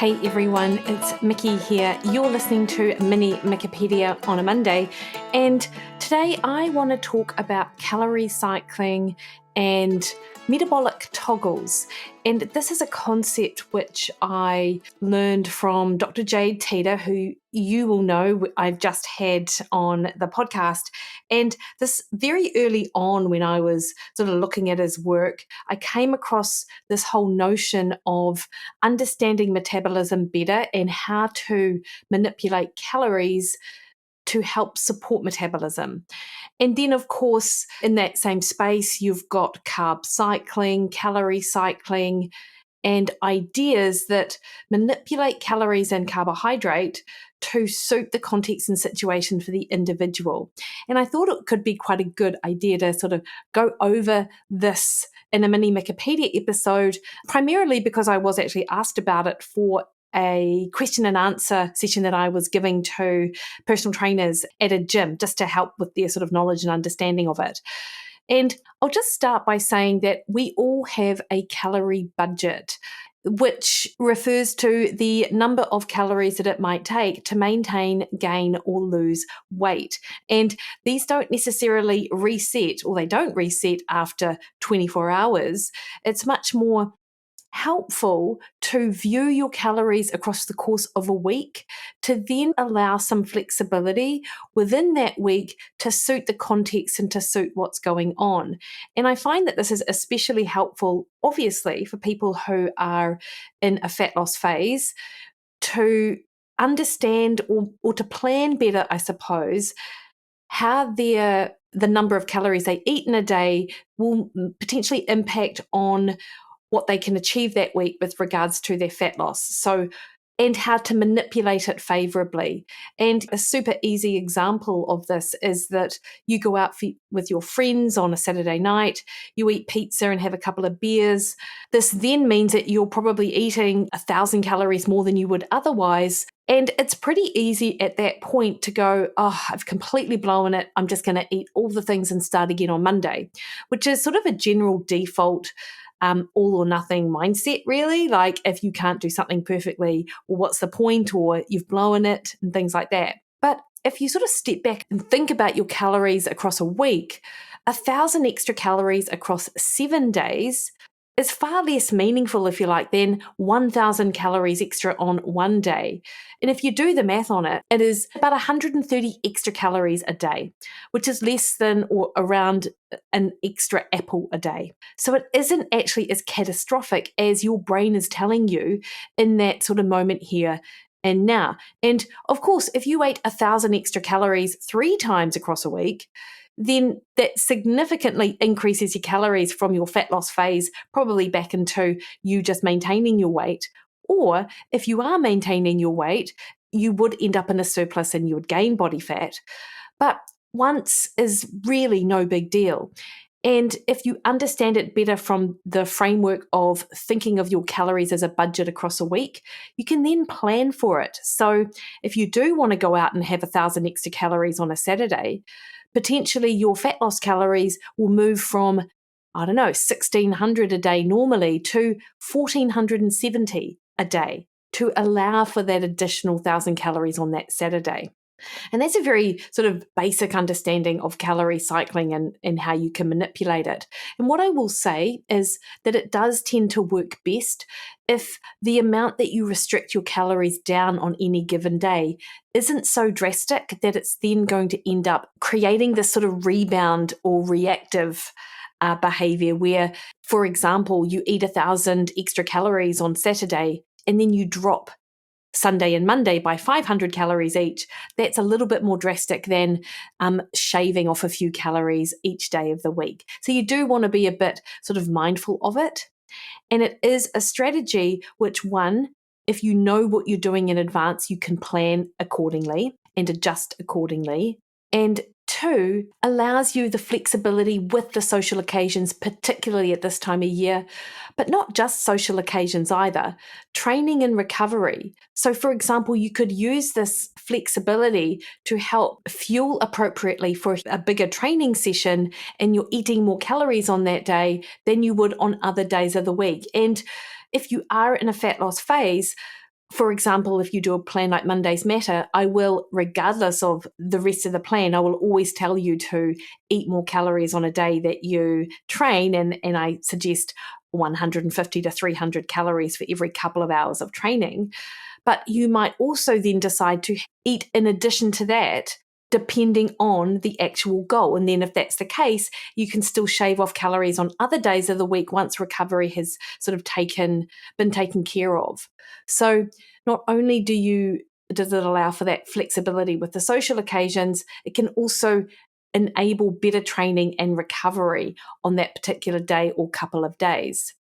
Hey everyone, it's Mikki here. You're listening to Mini Mikkipedia on a Monday, and today I want to talk about calorie cycling and metabolic toggles. And this is a concept which I learned from Dr. Jade Teeter, who you will know I've just had on the podcast. And this very early on, when I was sort of looking at his work, I came across this whole notion of understanding metabolism better and how to manipulate calories to help support metabolism. And then, of course, in that same space, you've got carb cycling, calorie cycling, and ideas that manipulate calories and carbohydrate to suit the context and situation for the individual. And I thought it could be quite a good idea to sort of go over this in a mini Mikkipedia episode, primarily because I was actually asked about it for a question and answer session that I was giving to personal trainers at a gym, just to help with their sort of knowledge and understanding of it. And I'll just start by saying that we all have a calorie budget, which refers to the number of calories that it might take to maintain, gain, or lose weight. And these don't necessarily reset, or they don't reset after 24 hours. It's much more helpful to view your calories across the course of a week to then allow some flexibility within that week to suit the context and to suit what's going on. And I find that this is especially helpful, obviously, for people who are in a fat loss phase to understand or to plan better, I suppose, how the number of calories they eat in a day will potentially impact on what they can achieve that week with regards to their fat loss. So, and how to manipulate it favorably. And a super easy example of this is that you go out with your friends on a Saturday night, you eat pizza and have a couple of beers. This then means that you're probably eating 1,000 calories more than you would otherwise. And it's pretty easy at that point to go, oh, I've completely blown it. I'm just going to eat all the things and start again on Monday, which is sort of a general default all or nothing mindset, really. Like, if you can't do something perfectly, well, what's the point? Or you've blown it and things like that. But if you sort of step back and think about your calories across a week, 1,000 extra calories across 7 days is far less meaningful, if you like, than 1,000 calories extra on one day. And if you do the math on it, it is about 130 extra calories a day, which is less than or around an extra apple a day. So it isn't actually as catastrophic as your brain is telling you in that sort of moment here and now. And of course, if you ate 1,000 extra calories 3 times across a week, then that significantly increases your calories from your fat loss phase, probably back into you just maintaining your weight. Or if you are maintaining your weight, you would end up in a surplus and you would gain body fat. But once is really no big deal. And if you understand it better from the framework of thinking of your calories as a budget across a week, you can then plan for it. So if you do want to go out and have 1,000 extra calories on a Saturday, potentially your fat loss calories will move from, 1,600 a day normally to 1,470 a day to allow for that additional 1,000 calories on that Saturday. And that's a very sort of basic understanding of calorie cycling and how you can manipulate it. And what I will say is that it does tend to work best if the amount that you restrict your calories down on any given day isn't so drastic that it's then going to end up creating this sort of rebound or reactive behavior where, for example, you eat 1,000 extra calories on Saturday and then you drop Sunday and Monday by 500 calories each. That's a little bit more drastic than shaving off a few calories each day of the week. So you do want to be a bit sort of mindful of it. And it is a strategy which, one, if you know what you're doing in advance, you can plan accordingly and adjust accordingly. And 2, allows you the flexibility with the social occasions, particularly at this time of year, but not just social occasions either, training and recovery. So, for example, you could use this flexibility to help fuel appropriately for a bigger training session, and you're eating more calories on that day than you would on other days of the week. And if you are in a fat loss phase, For example, if you do a plan like Mondays Matter, I will, regardless of the rest of the plan, I will always tell you to eat more calories on a day that you train. And I suggest 150 to 300 calories for every couple of hours of training. But you might also then decide to eat in addition to that, depending on the actual goal. And then if that's the case, you can still shave off calories on other days of the week once recovery has sort of been taken care of. So not only does it allow for that flexibility with the social occasions, it can also enable better training and recovery on that particular day or couple of days.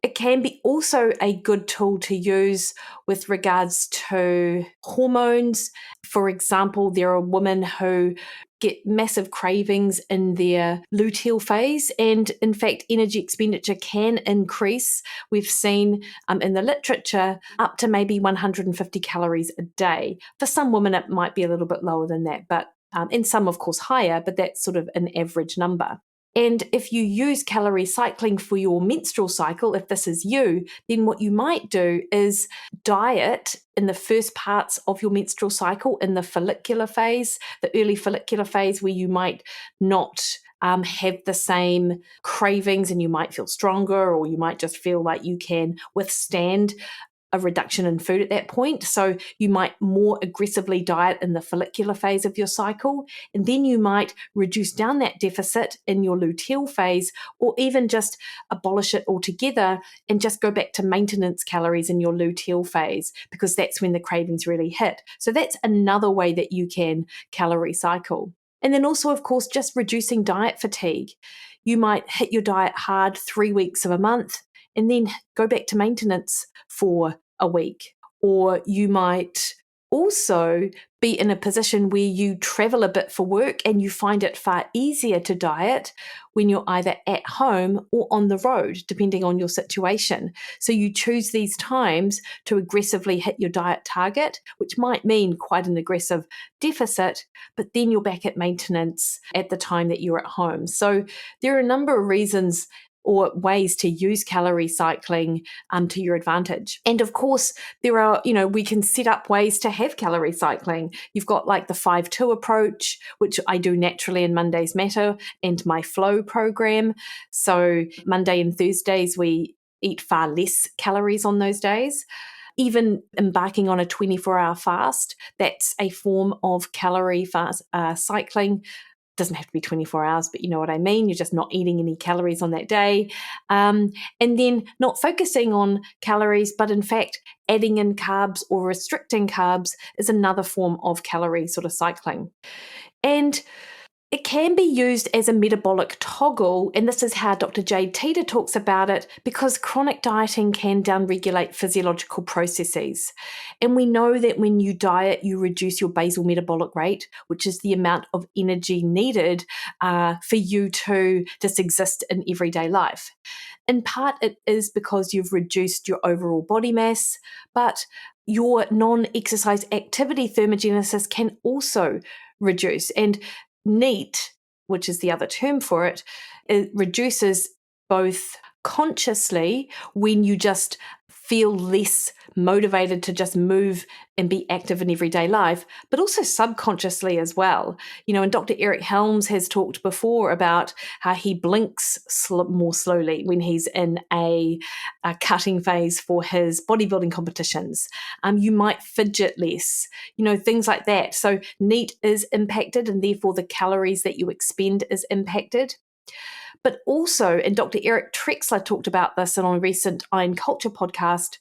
It can be also a good tool to use with regards to hormones. For example, there are women who get massive cravings in their luteal phase, and in fact, energy expenditure can increase. We've seen in the literature up to maybe 150 calories a day. For some women, it might be a little bit lower than that, but and some, of course, higher, but that's sort of an average number. And if you use calorie cycling for your menstrual cycle, if this is you, then what you might do is diet in the first parts of your menstrual cycle in the follicular phase, the early follicular phase where you might not have the same cravings and you might feel stronger, or you might just feel like you can withstand a reduction in food at that point. So you might more aggressively diet in the follicular phase of your cycle, and then you might reduce down that deficit in your luteal phase, or even just abolish it altogether and just go back to maintenance calories in your luteal phase, because that's when the cravings really hit. So that's another way that you can calorie cycle. And then also, of course, just reducing diet fatigue. You might hit your diet hard 3 weeks of a month and then go back to maintenance for a week. Or you might also be in a position where you travel a bit for work and you find it far easier to diet when you're either at home or on the road, depending on your situation. So you choose these times to aggressively hit your diet target, which might mean quite an aggressive deficit, but then you're back at maintenance at the time that you're at home. So there are a number of reasons or ways to use calorie cycling to your advantage. And of course, there are, we can set up ways to have calorie cycling. You've got like the 5-2 approach, which I do naturally in Mondays Matter, and my flow program. So Monday and Thursdays, we eat far less calories on those days. Even embarking on a 24-hour fast, that's a form of calorie fast cycling. Doesn't have to be 24 hours, but you know what I mean. You're just not eating any calories on that day. And then not focusing on calories, but in fact, adding in carbs or restricting carbs is another form of calorie sort of cycling. And it can be used as a metabolic toggle, and this is how Dr. Jade Teeter talks about it, because chronic dieting can downregulate physiological processes. And we know that when you diet, you reduce your basal metabolic rate, which is the amount of energy needed for you to just exist in everyday life. In part, it is because you've reduced your overall body mass, but your non-exercise activity thermogenesis can also reduce. And NEAT, which is the other term for it, it reduces both consciously when you just feel less motivated to just move and be active in everyday life, but also subconsciously as well. And Dr. Eric Helms has talked before about how he blinks more slowly when he's in a cutting phase for his bodybuilding competitions. You might fidget less, things like that. So NEAT is impacted, and therefore the calories that you expend is impacted. But also, and Dr. Eric Trexler talked about this on a recent Iron Culture podcast,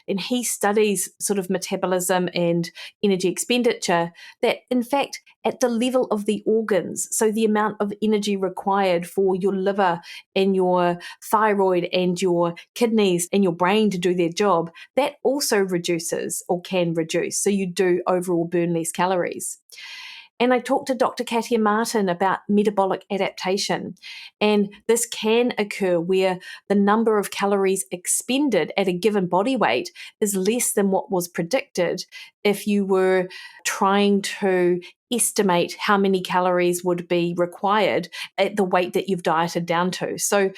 and he studies sort of metabolism and energy expenditure, that in fact, at the level of the organs, so the amount of energy required for your liver and your thyroid and your kidneys and your brain to do their job, that also reduces or can reduce. So you do overall burn less calories. And I talked to Dr. Katia Martin about metabolic adaptation. And this can occur where the number of calories expended at a given body weight is less than what was predicted if you were trying to estimate how many calories would be required at the weight that you've dieted down to. So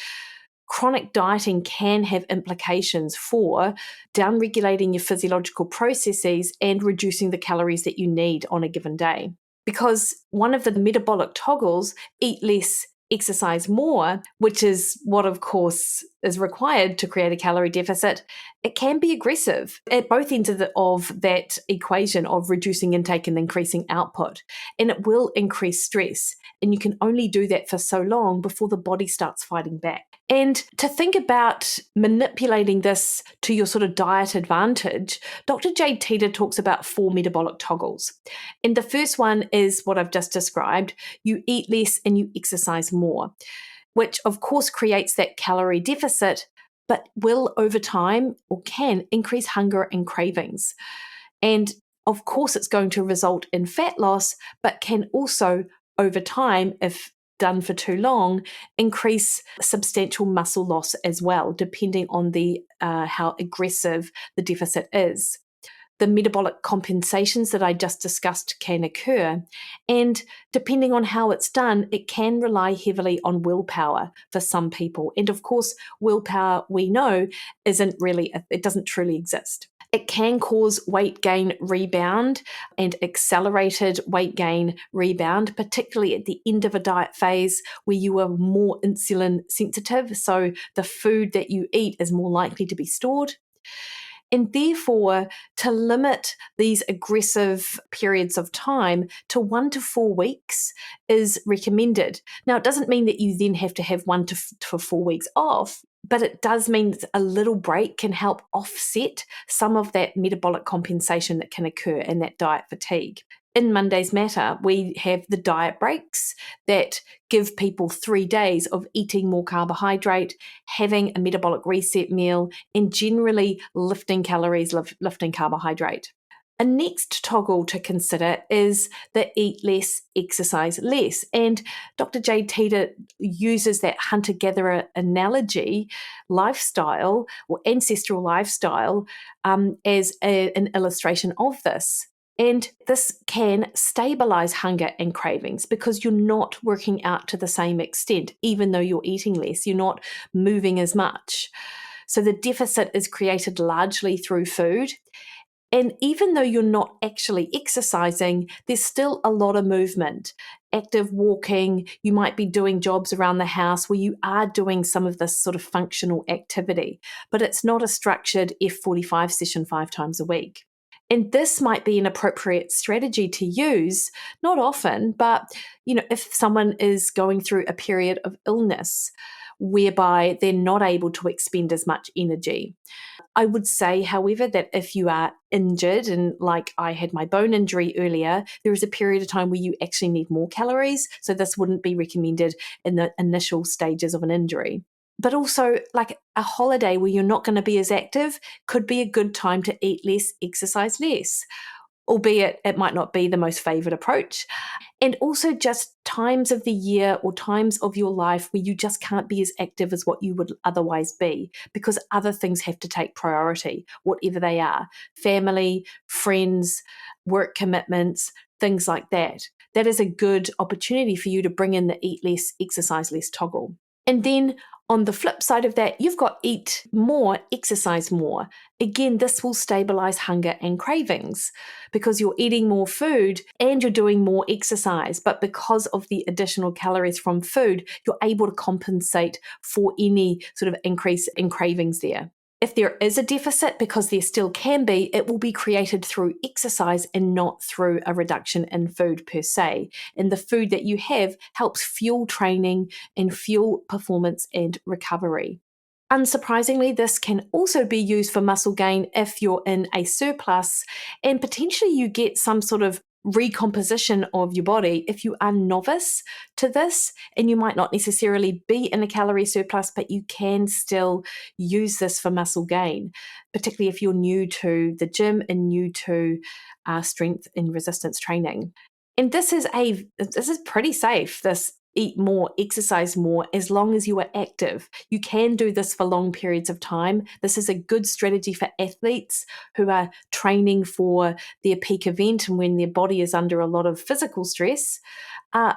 chronic dieting can have implications for downregulating your physiological processes and reducing the calories that you need on a given day. Because one of the metabolic toggles, eat less, exercise more, which is what, of course, is required to create a calorie deficit, it can be aggressive at both ends of that equation of reducing intake and increasing output. And it will increase stress. And you can only do that for so long before the body starts fighting back. And to think about manipulating this to your sort of diet advantage, Dr. Jade Teeter talks about 4 metabolic toggles. And the first one is what I've just described. You eat less and you exercise more, which of course creates that calorie deficit, but will over time or can increase hunger and cravings. And of course, it's going to result in fat loss, but can also over time, if done for too long, increase substantial muscle loss as well, depending on the how aggressive the deficit is. The metabolic compensations that I just discussed can occur, and depending on how it's done, it can rely heavily on willpower for some people. And of course, willpower, we know, it doesn't truly exist. It can cause weight gain rebound and accelerated weight gain rebound, particularly at the end of a diet phase where you are more insulin sensitive. So the food that you eat is more likely to be stored. And therefore, to limit these aggressive periods of time to 1 to 4 weeks is recommended. Now, it doesn't mean that you then have to have 1 to 4 weeks off, but it does mean that a little break can help offset some of that metabolic compensation that can occur in that diet fatigue. In Monday's Matter, we have the diet breaks that give people 3 days of eating more carbohydrate, having a metabolic reset meal, and generally lifting calories, lifting carbohydrate. A next toggle to consider is the eat less, exercise less. And Dr. Jade Teeter uses that hunter-gatherer analogy lifestyle or ancestral lifestyle as an illustration of this. And this can stabilize hunger and cravings because you're not working out to the same extent, even though you're eating less, you're not moving as much. So the deficit is created largely through food. And even though you're not actually exercising, there's still a lot of movement. Active walking, you might be doing jobs around the house where you are doing some of this sort of functional activity, but it's not a structured F45 session 5 times a week. And this might be an appropriate strategy to use, not often, but if someone is going through a period of illness whereby they're not able to expend as much energy. I would say, however, that if you are injured, and like I had my bone injury earlier, there is a period of time where you actually need more calories. So this wouldn't be recommended in the initial stages of an injury. But also, like a holiday where you're not going to be as active could be a good time to eat less, exercise less, albeit it might not be the most favored approach. And also just times of the year or times of your life where you just can't be as active as what you would otherwise be because other things have to take priority, whatever they are, family, friends, work commitments, things like that. That is a good opportunity for you to bring in the eat less, exercise less toggle. And then on the flip side of that, you've got eat more, exercise more. Again, this will stabilize hunger and cravings because you're eating more food and you're doing more exercise. But because of the additional calories from food, you're able to compensate for any sort of increase in cravings there. If there is a deficit, because there still can be, it will be created through exercise and not through a reduction in food per se. And the food that you have helps fuel training and fuel performance and recovery. Unsurprisingly, this can also be used for muscle gain if you're in a surplus and potentially you get some sort of recomposition of your body if you are novice to this, and you might not necessarily be in a calorie surplus, but you can still use this for muscle gain, particularly if you're new to the gym and new to strength and resistance training. And this is pretty safe, this eat more, exercise more, as long as you are active. You can do this for long periods of time. This is a good strategy for athletes who are training for their peak event and when their body is under a lot of physical stress.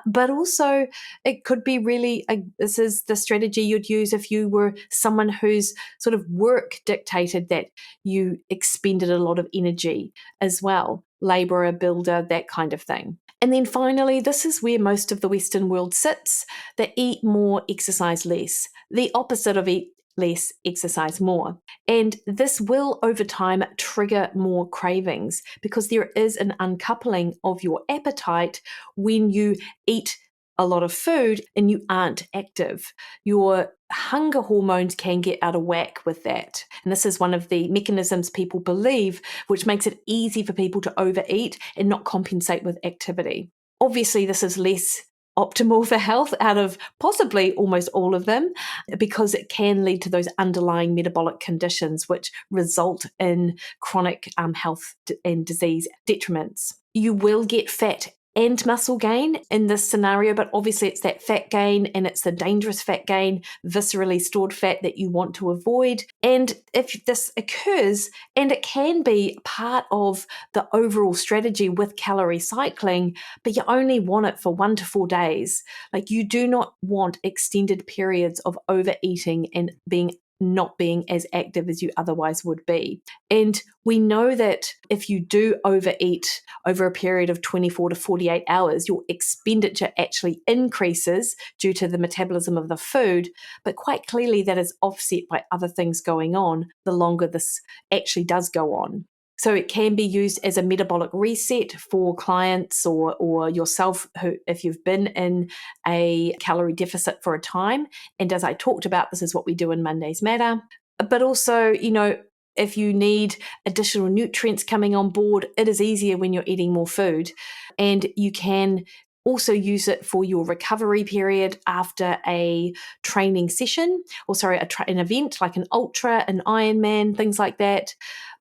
But also, it could be really, this is the strategy you'd use if you were someone whose sort of work dictated that you expended a lot of energy as well, labourer, builder, that kind of thing. And then finally, this is where most of the Western world sits: they eat more, exercise less. The opposite of eat less, exercise more. And this will over time trigger more cravings because there is an uncoupling of your appetite when you eat a lot of food and you aren't active. Your hunger hormones can get out of whack with that. And this is one of the mechanisms people believe, which makes it easy for people to overeat and not compensate with activity. Obviously, this is less optimal for health out of possibly almost all of them, because it can lead to those underlying metabolic conditions which result in chronic health and disease detriments. You will get fat and muscle gain in this scenario, but obviously it's that fat gain, and it's the dangerous fat gain, viscerally stored fat, that you want to avoid. And if this occurs, and it can be part of the overall strategy with calorie cycling, but you only want it for 1 to 4 days. Like, you do not want extended periods of overeating and not being as active as you otherwise would be. And we know that if you do overeat over a period of 24 to 48 hours, your expenditure actually increases due to the metabolism of the food, but quite clearly that is offset by other things going on the longer this actually does go on. So it can be used as a metabolic reset for clients or yourself, who, if you've been in a calorie deficit for a time. And as I talked about, this is what we do in Mondays Matter. But also, if you need additional nutrients coming on board, it is easier when you're eating more food. And you can also use it for your recovery period after a training session, an event like an ultra, an Ironman, things like that.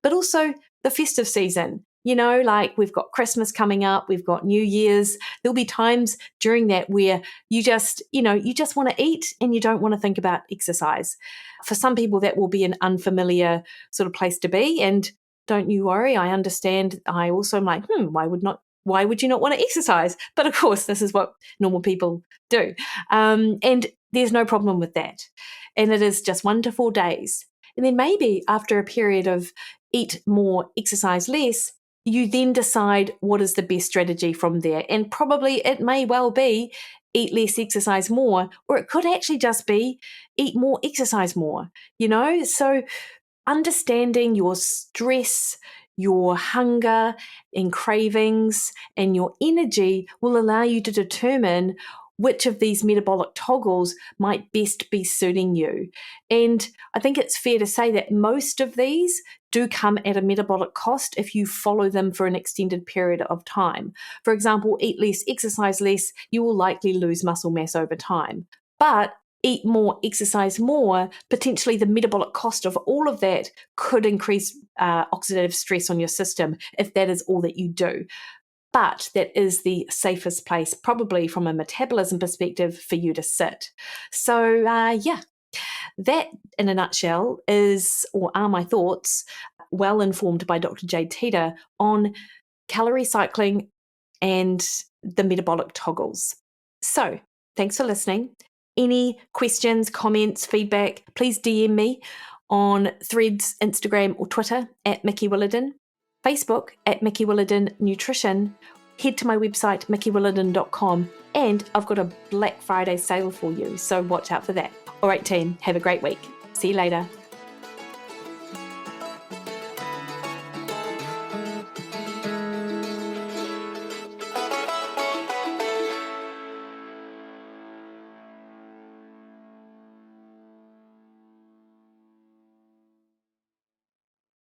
But also the festive season. Like we've got Christmas coming up, we've got New Year's. There'll be times during that where you just want to eat and you don't want to think about exercise. For some people, that will be an unfamiliar sort of place to be. And don't you worry, I understand. I also am like, why would you not want to exercise? But of course, this is what normal people do. And there's no problem with that. And it is just 1 to 4 days. And then maybe after a period of eat more, exercise less, you then decide what is the best strategy from there. And probably it may well be eat less, exercise more, or it could actually just be eat more, exercise more, So understanding your stress, your hunger and cravings and your energy will allow you to determine which of these metabolic toggles might best be suiting you. And I think it's fair to say that most of these do come at a metabolic cost if you follow them for an extended period of time. For example, eat less, exercise less, you will likely lose muscle mass over time. But eat more, exercise more, potentially the metabolic cost of all of that could increase oxidative stress on your system if that is all that you do. But that is the safest place, probably from a metabolism perspective, for you to sit. So that in a nutshell are my thoughts, well informed by Dr. Jade Teeter, on calorie cycling and the metabolic toggles. So thanks for listening. Any questions, comments, feedback, please DM me on Threads, Instagram or Twitter at Mikki Williden, Facebook at Mikki Williden Nutrition. Head to my website, mikkiewilliden.com, and I've got a Black Friday sale for you, so watch out for that. All right, team, have a great week. See you later.